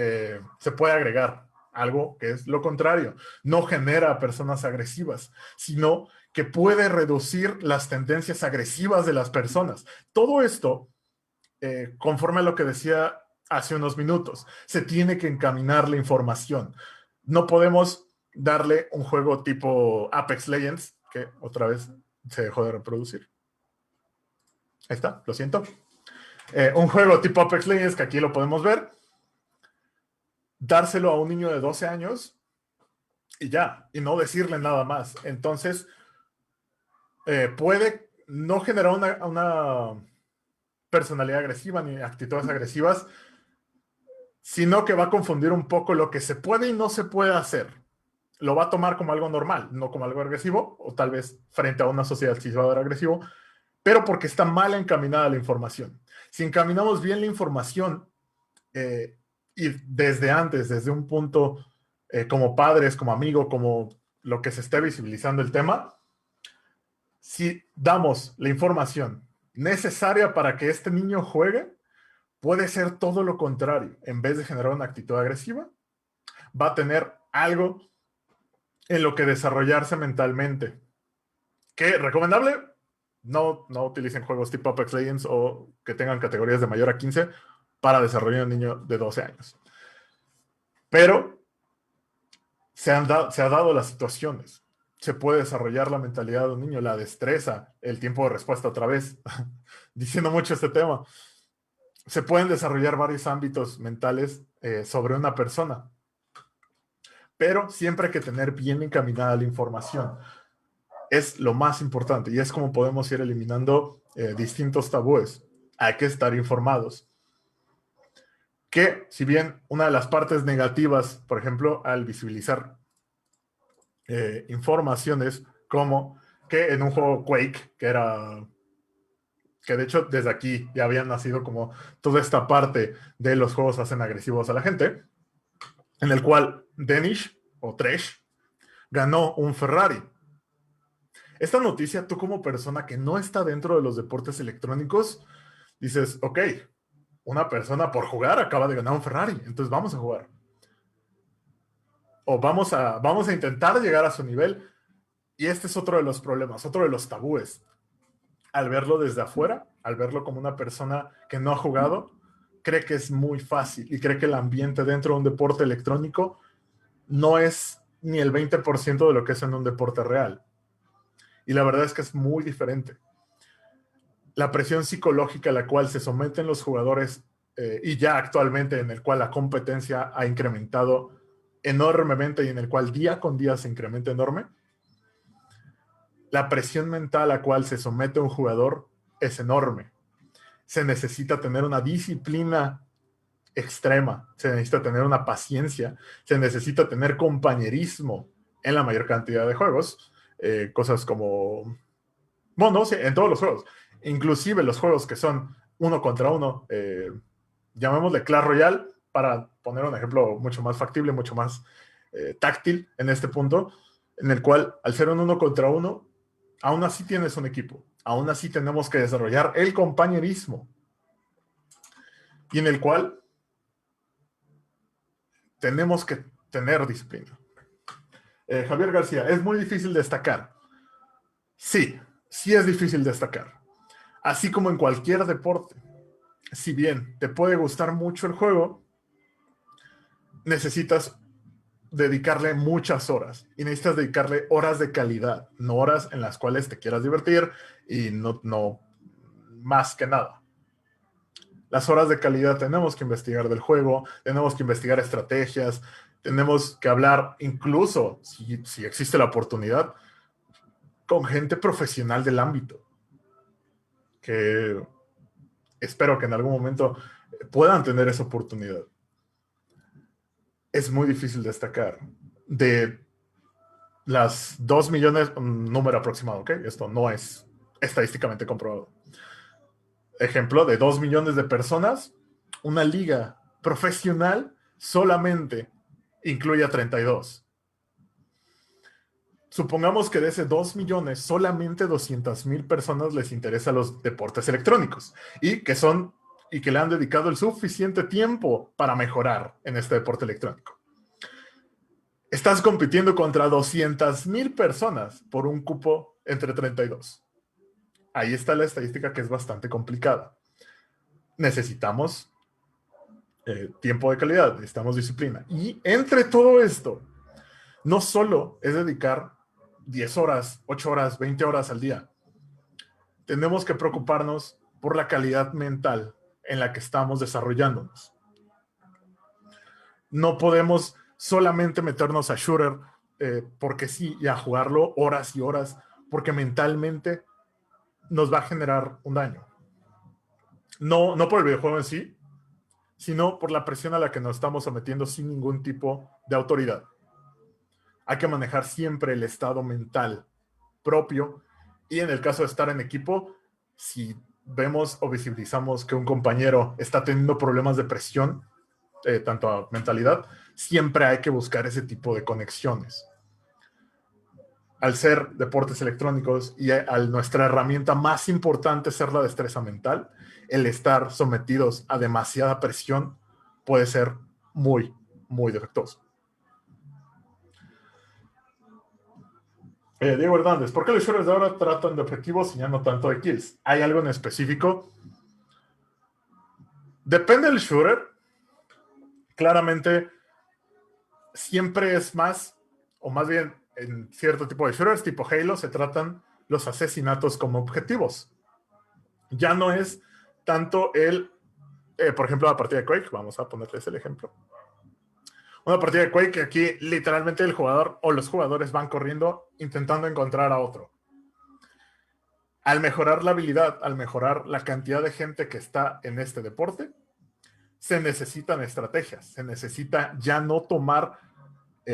se puede agregar algo que es lo contrario. No genera personas agresivas, sino que puede reducir las tendencias agresivas de las personas. Todo esto, conforme a lo que decía hace unos minutos, se tiene que encaminar la información. No podemos darle un juego tipo Apex Legends, que otra vez se dejó de reproducir. Ahí está, lo siento. Un juego tipo Apex Legends, que aquí lo podemos ver, dárselo a un niño de 12 años y ya, y no decirle nada más. Entonces, puede no generar una personalidad agresiva ni actitudes agresivas, sino que va a confundir un poco lo que se puede y no se puede hacer. Lo va a tomar como algo normal, no como algo agresivo, o tal vez frente a una sociedad sí va a ver agresivo, pero porque está mal encaminada la información. Si encaminamos bien la información, y desde antes, desde un punto como padres, como amigo, como lo que se esté visibilizando el tema, si damos la información necesaria para que este niño juegue, puede ser todo lo contrario. En vez de generar una actitud agresiva, va a tener algo en lo que desarrollarse mentalmente. ¿Qué? ¿Recomendable? No utilicen juegos tipo Apex Legends o que tengan categorías de mayor a 15 para desarrollar un niño de 12 años. Pero se ha dado las situaciones. Se puede desarrollar la mentalidad de un niño, la destreza, el tiempo de respuesta otra vez, diciendo mucho este tema. Se pueden desarrollar varios ámbitos mentales sobre una persona, pero siempre hay que tener bien encaminada la información. Es lo más importante y es como podemos ir eliminando distintos tabúes. Hay que estar informados. Que si bien una de las partes negativas, por ejemplo, al visibilizar informaciones como que en un juego Quake, que de hecho desde aquí ya habían nacido como toda esta parte de los juegos hacen agresivos a la gente, en el cual Danish o Tresh ganó un Ferrari. Esta noticia, tú como persona que no está dentro de los deportes electrónicos, dices, ok, una persona por jugar acaba de ganar un Ferrari, entonces vamos a jugar. O vamos a intentar llegar a su nivel. Y este es otro de los problemas, otro de los tabúes. Al verlo desde afuera, al verlo como una persona que no ha jugado, cree que es muy fácil y cree que el ambiente dentro de un deporte electrónico no es ni el 20% de lo que es en un deporte real. Y la verdad es que es muy diferente. La presión psicológica a la cual se someten los jugadores y ya actualmente en el cual la competencia ha incrementado enormemente y en el cual día con día se incrementa enorme, la presión mental a la cual se somete un jugador es enorme. Se necesita tener una disciplina extrema, se necesita tener una paciencia, se necesita tener compañerismo en la mayor cantidad de juegos, cosas como, bueno, sí, en todos los juegos, inclusive los juegos que son uno contra uno, llamémosle Clash Royale, para poner un ejemplo mucho más factible, mucho más táctil en este punto, en el cual al ser un uno contra uno, aún así tienes un equipo, aún así tenemos que desarrollar el compañerismo, y en el cual tenemos que tener disciplina. Javier García, ¿es muy difícil destacar? Sí, sí es difícil destacar. Así como en cualquier deporte. Si bien te puede gustar mucho el juego, necesitas dedicarle muchas horas y necesitas dedicarle horas de calidad, no horas en las cuales te quieras divertir y no más que nada. Las horas de calidad tenemos que investigar del juego, tenemos que investigar estrategias, tenemos que hablar incluso, si existe la oportunidad, con gente profesional del ámbito, que espero que en algún momento puedan tener esa oportunidad. Es muy difícil destacar. De las 2 millones, un número aproximado, ¿ok? Esto no es estadísticamente comprobado. Ejemplo, de 2 millones de personas, una liga profesional solamente incluye a 32. Supongamos que de ese 2 millones, solamente 200,000 personas les interesan los deportes electrónicos y que le han dedicado el suficiente tiempo para mejorar en este deporte electrónico. Estás compitiendo contra 200,000 personas por un cupo entre 32. Ahí está la estadística, que es bastante complicada. Necesitamos tiempo de calidad, necesitamos disciplina. Y entre todo esto, no solo es dedicar 10 horas, 8 horas, 20 horas al día. Tenemos que preocuparnos por la calidad mental en la que estamos desarrollándonos. No podemos solamente meternos a shooter porque sí, y a jugarlo horas y horas, porque mentalmente nos va a generar un daño. No por el videojuego en sí, sino por la presión a la que nos estamos sometiendo sin ningún tipo de autoridad. Hay que manejar siempre el estado mental propio, y en el caso de estar en equipo, si vemos o visibilizamos que un compañero está teniendo problemas de presión, tanto a mentalidad, siempre hay que buscar ese tipo de conexiones. Al ser deportes electrónicos y al nuestra herramienta más importante ser la destreza mental, el estar sometidos a demasiada presión puede ser muy, muy defectuoso. Diego Hernández, ¿por qué los shooters de ahora tratan de objetivos y ya no tanto de kills? ¿Hay algo en específico? Depende del shooter. Claramente, siempre es más, o más bien en cierto tipo de shooters, tipo Halo, se tratan los asesinatos como objetivos. Ya no es tanto por ejemplo, la partida de Quake, vamos a ponerles el ejemplo. Una partida de Quake que aquí literalmente el jugador o los jugadores van corriendo intentando encontrar a otro. Al mejorar la habilidad, al mejorar la cantidad de gente que está en este deporte, se necesitan estrategias, se necesita ya no tomar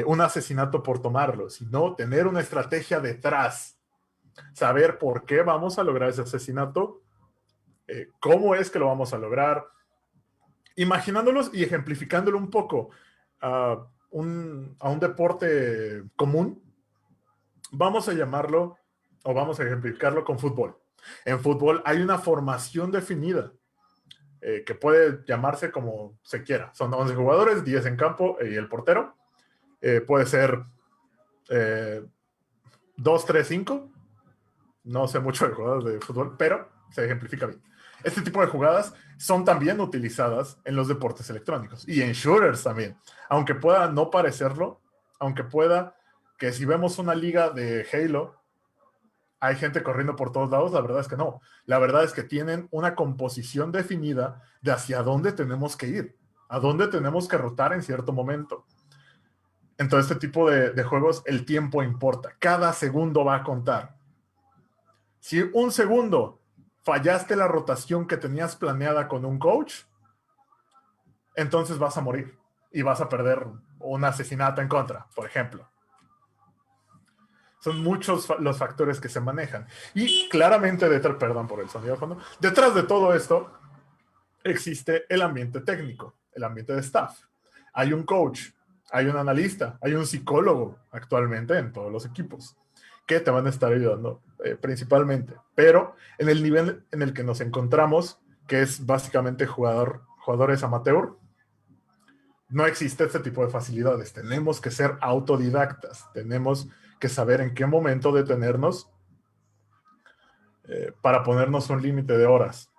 un asesinato por tomarlo, sino tener una estrategia detrás, saber por qué vamos a lograr ese asesinato, cómo es que lo vamos a lograr, imaginándolos y ejemplificándolo un poco a un deporte común. Vamos a llamarlo o vamos a ejemplificarlo con fútbol. En fútbol hay una formación definida que puede llamarse como se quiera. Son 11 jugadores, 10 en campo y el portero. Puede ser 2, 3, 5. No sé mucho de jugadas de fútbol, pero se ejemplifica bien. Este tipo de jugadas son también utilizadas en los deportes electrónicos y en shooters también. Aunque pueda no parecerlo, aunque pueda que si vemos una liga de Halo, hay gente corriendo por todos lados, la verdad es que no. La verdad es que tienen una composición definida de hacia dónde tenemos que ir, a dónde tenemos que rotar en cierto momento. En todo este tipo de juegos, el tiempo importa. Cada segundo va a contar. Si un segundo fallaste la rotación que tenías planeada con un coach, entonces vas a morir y vas a perder un asesinato en contra, por ejemplo. Son muchos los factores que se manejan. Y claramente, perdón por el sonido de fondo, detrás de todo esto existe el ambiente técnico, el ambiente de staff. Hay un coach, hay un analista, hay un psicólogo actualmente en todos los equipos que te van a estar ayudando principalmente. Pero en el nivel en el que nos encontramos, que es básicamente jugadores amateur, no existe este tipo de facilidades. Tenemos que ser autodidactas. Tenemos que saber en qué momento detenernos para ponernos un límite de horas,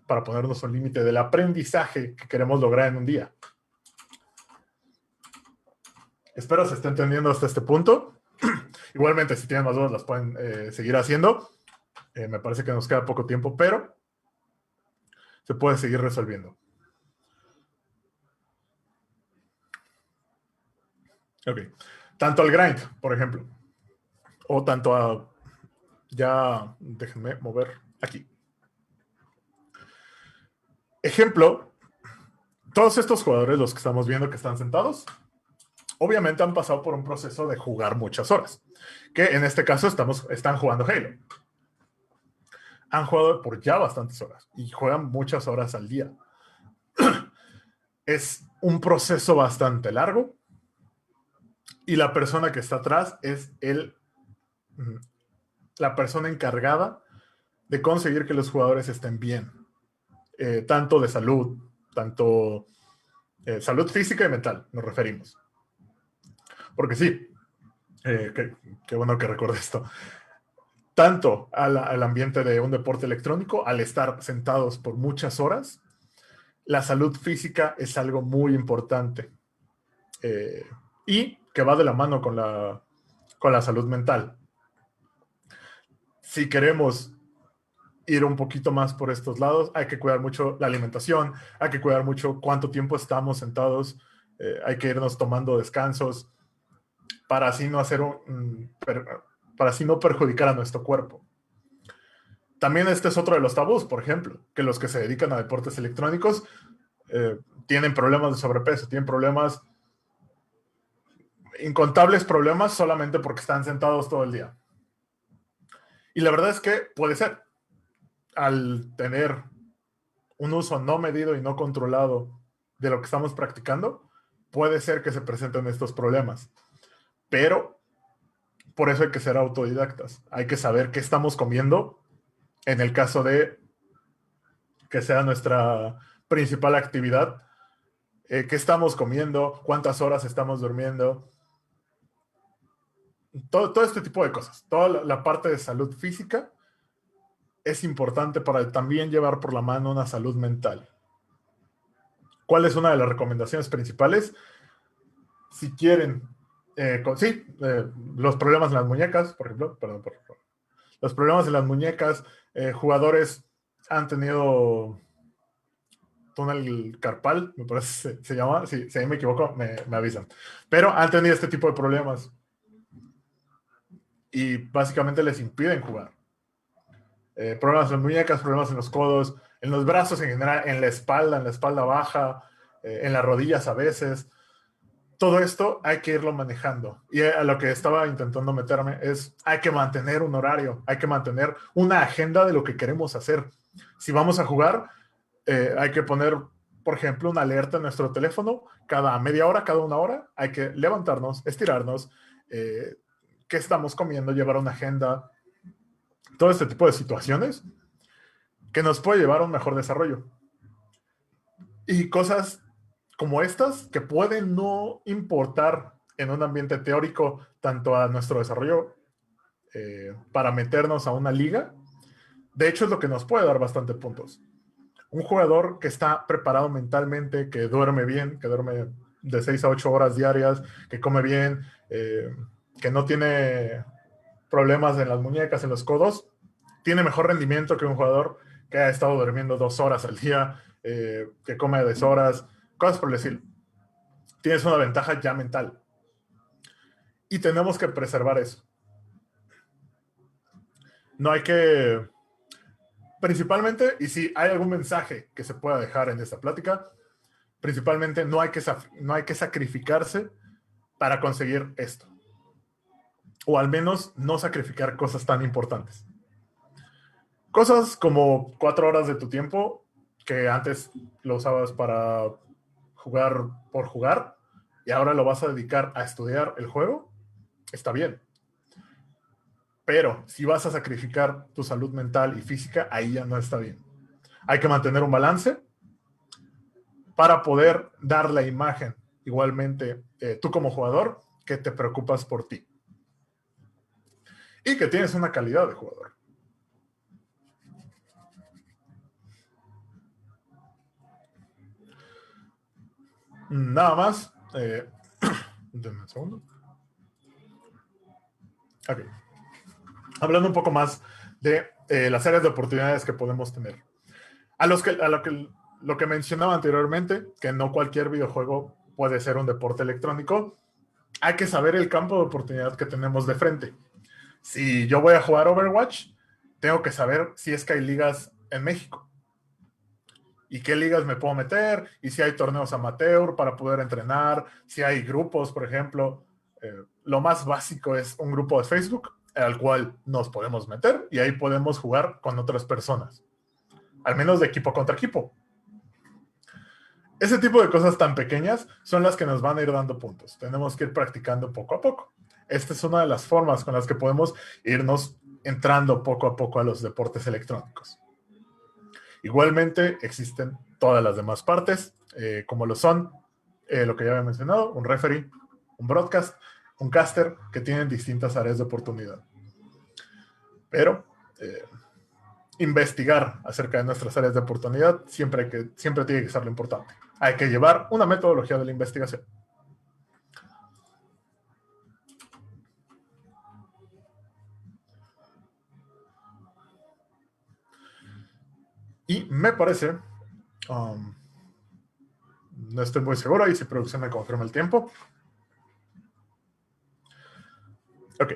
para ponernos un límite del aprendizaje que queremos lograr en un día. Espero se esté entendiendo hasta este punto. Igualmente, si tienen más dudas, las pueden seguir haciendo. Me parece que nos queda poco tiempo, pero se puede seguir resolviendo. Ok. Tanto al grind, por ejemplo, o tanto a... Ya, déjenme mover aquí. Ejemplo, todos estos jugadores, los que estamos viendo que están sentados, obviamente han pasado por un proceso de jugar muchas horas, que en este caso están jugando Halo. Han jugado por ya bastantes horas y juegan muchas horas al día. Es un proceso bastante largo y la persona que está atrás es la persona encargada de conseguir que los jugadores estén bien, tanto de salud, tanto salud física y mental, nos referimos. Porque sí, qué bueno que recuerde esto. Tanto al ambiente de un deporte electrónico, al estar sentados por muchas horas, la salud física es algo muy importante y que va de la mano con la salud mental. Si queremos ir un poquito más por estos lados, hay que cuidar mucho la alimentación, hay que cuidar mucho cuánto tiempo estamos sentados, hay que irnos tomando descansos para así no para así no perjudicar a nuestro cuerpo. También este es otro de los tabús, por ejemplo, que los que se dedican a deportes electrónicos tienen problemas de sobrepeso, tienen problemas, incontables problemas solamente porque están sentados todo el día. Y la verdad es que puede ser, al tener un uso no medido y no controlado de lo que estamos practicando, puede ser que se presenten estos problemas. Pero por eso hay que ser autodidactas. Hay que saber qué estamos comiendo en el caso de que sea nuestra principal actividad. ¿Qué estamos comiendo? ¿Cuántas horas estamos durmiendo? Todo este tipo de cosas. Toda la parte de salud física es importante para también llevar por la mano una salud mental. ¿Cuál es una de las recomendaciones principales? Si quieren, los problemas en las muñecas, por ejemplo, los problemas en las muñecas, jugadores han tenido túnel carpal, me parece se llama, si ahí me equivoco, me avisan, pero han tenido este tipo de problemas y básicamente les impiden jugar. Problemas en las muñecas, problemas en los codos, en los brazos en general, en la espalda baja, en las rodillas a veces. Todo esto hay que irlo manejando. Y a lo que estaba intentando meterme es, hay que mantener un horario, hay que mantener una agenda de lo que queremos hacer. Si vamos a jugar, hay que poner, por ejemplo, una alerta en nuestro teléfono. Cada media hora, cada una hora, hay que levantarnos, estirarnos, qué estamos comiendo, llevar una agenda. Todo este tipo de situaciones que nos puede llevar a un mejor desarrollo. Y cosas como estas que pueden no importar en un ambiente teórico tanto a nuestro desarrollo para meternos a una liga. De hecho, es lo que nos puede dar bastante puntos. Un jugador que está preparado mentalmente, que duerme bien, que duerme de 6 a 8 horas diarias, que come bien, que no tiene problemas en las muñecas, en los codos, tiene mejor rendimiento que un jugador que ha estado durmiendo 2 horas al día, que come a deshoras, cosas por el estilo. Tienes una ventaja ya mental. Y tenemos que preservar eso. No hay que... Principalmente, y si hay algún mensaje que se pueda dejar en esta plática, principalmente no hay que sacrificarse para conseguir esto. O al menos no sacrificar cosas tan importantes. Cosas como 4 horas de tu tiempo, que antes lo usabas para jugar por jugar, y ahora lo vas a dedicar a estudiar el juego, está bien. Pero si vas a sacrificar tu salud mental y física, ahí ya no está bien. Hay que mantener un balance para poder dar la imagen, igualmente, tú como jugador, que te preocupas por ti. Y que tienes una calidad de jugador. Nada más. Denme un segundo. Ok. Hablando un poco más de las áreas de oportunidades que podemos tener. Lo que mencionaba anteriormente, que no cualquier videojuego puede ser un deporte electrónico, hay que saber el campo de oportunidad que tenemos de frente. Si yo voy a jugar Overwatch, tengo que saber si es que hay ligas en México y qué ligas me puedo meter, y si hay torneos amateur para poder entrenar, si hay grupos, por ejemplo. Lo más básico es un grupo de Facebook al cual nos podemos meter y ahí podemos jugar con otras personas, al menos de equipo contra equipo. Ese tipo de cosas tan pequeñas son las que nos van a ir dando puntos. Tenemos que ir practicando poco a poco. Esta es una de las formas con las que podemos irnos entrando poco a poco a los deportes electrónicos. Igualmente existen todas las demás partes, como lo son, lo que ya había mencionado, un referee, un broadcast, un caster, que tienen distintas áreas de oportunidad. Pero investigar acerca de nuestras áreas de oportunidad siempre tiene que ser lo importante. Hay que llevar una metodología de la investigación. Y me parece, no estoy muy seguro, y si producción me confirma el tiempo. Ok.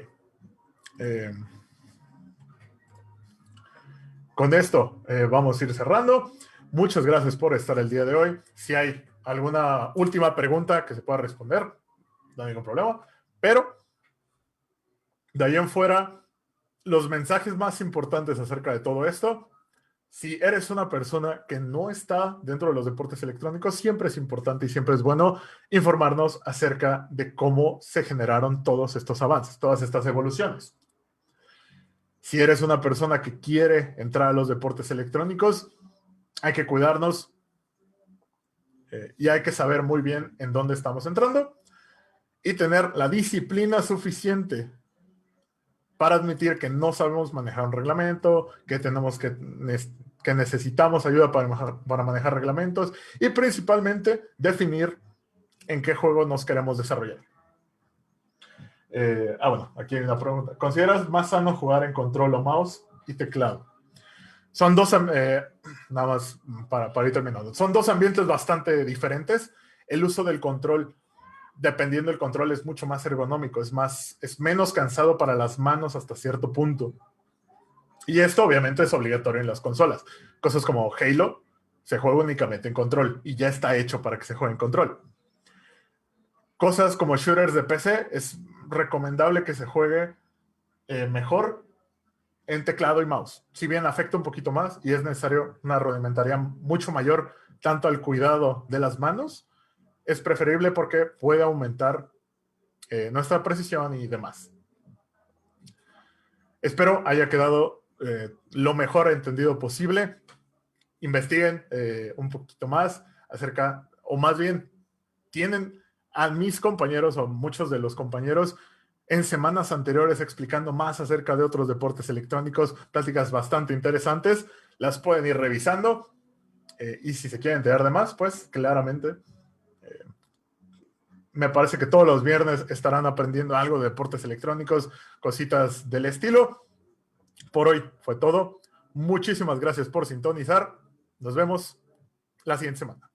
Con esto vamos a ir cerrando. Muchas gracias por estar el día de hoy. Si hay alguna última pregunta que se pueda responder, no hay ningún problema. Pero de ahí en fuera, los mensajes más importantes acerca de todo esto: si eres una persona que no está dentro de los deportes electrónicos, siempre es importante y siempre es bueno informarnos acerca de cómo se generaron todos estos avances, todas estas evoluciones. Si eres una persona que quiere entrar a los deportes electrónicos, hay que cuidarnos y hay que saber muy bien en dónde estamos entrando y tener la disciplina suficiente para admitir que no sabemos manejar un reglamento, que necesitamos ayuda para manejar reglamentos y principalmente definir en qué juego nos queremos desarrollar. Bueno, aquí hay una pregunta. ¿Consideras más sano jugar en control o mouse y teclado? Son dos, nada más para ir terminando, son dos ambientes bastante diferentes. El uso del control, dependiendo del control, es mucho más ergonómico, es menos cansado para las manos hasta cierto punto. Y esto obviamente es obligatorio en las consolas. Cosas como Halo se juega únicamente en control y ya está hecho para que se juegue en control. Cosas como shooters de PC es recomendable que se juegue mejor en teclado y mouse. Si bien afecta un poquito más y es necesario una rudimentaria mucho mayor tanto al cuidado de las manos, es preferible porque puede aumentar nuestra precisión y demás. Espero haya quedado lo mejor entendido posible. Investiguen un poquito más acerca, o más bien, tienen a mis compañeros o muchos de los compañeros en semanas anteriores explicando más acerca de otros deportes electrónicos, pláticas bastante interesantes. Las pueden ir revisando y si se quieren enterar de más, pues claramente Me parece que todos los viernes estarán aprendiendo algo de deportes electrónicos, cositas del estilo. Por hoy fue todo. Muchísimas gracias por sintonizar. Nos vemos la siguiente semana.